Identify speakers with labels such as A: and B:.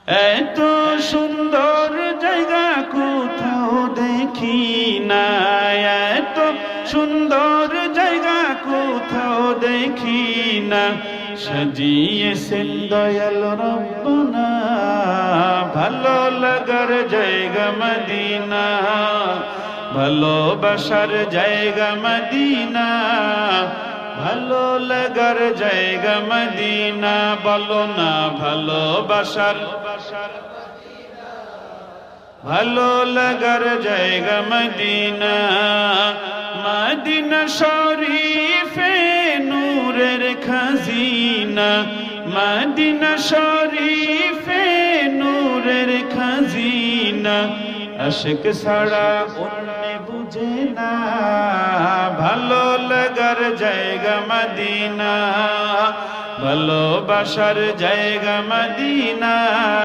A: এত সুন্দর জায়গা কোথাও দেখি না, এত সুন্দর জায়গা কোথাও দেখি না। সাজিয়েছেন দয়াল রব্বানা ভালো লাগার জায়গা মদিনা, ভালোবাসার জায়গা মদিনা, ভালো লাগার জায়গা মদিনা। বলো না ভালোবাসার, ভালো লাগার জায়গা মদিনা। মদিনা শরীফে নূরের খাজিনা, মদিনা শরীফে নূরের খাজিনা। আশিক ছাড়া অন্য বুঝে না ভালো লাগার জায়গা মদিনা, ভালোবাসার জায়গা মদিনা।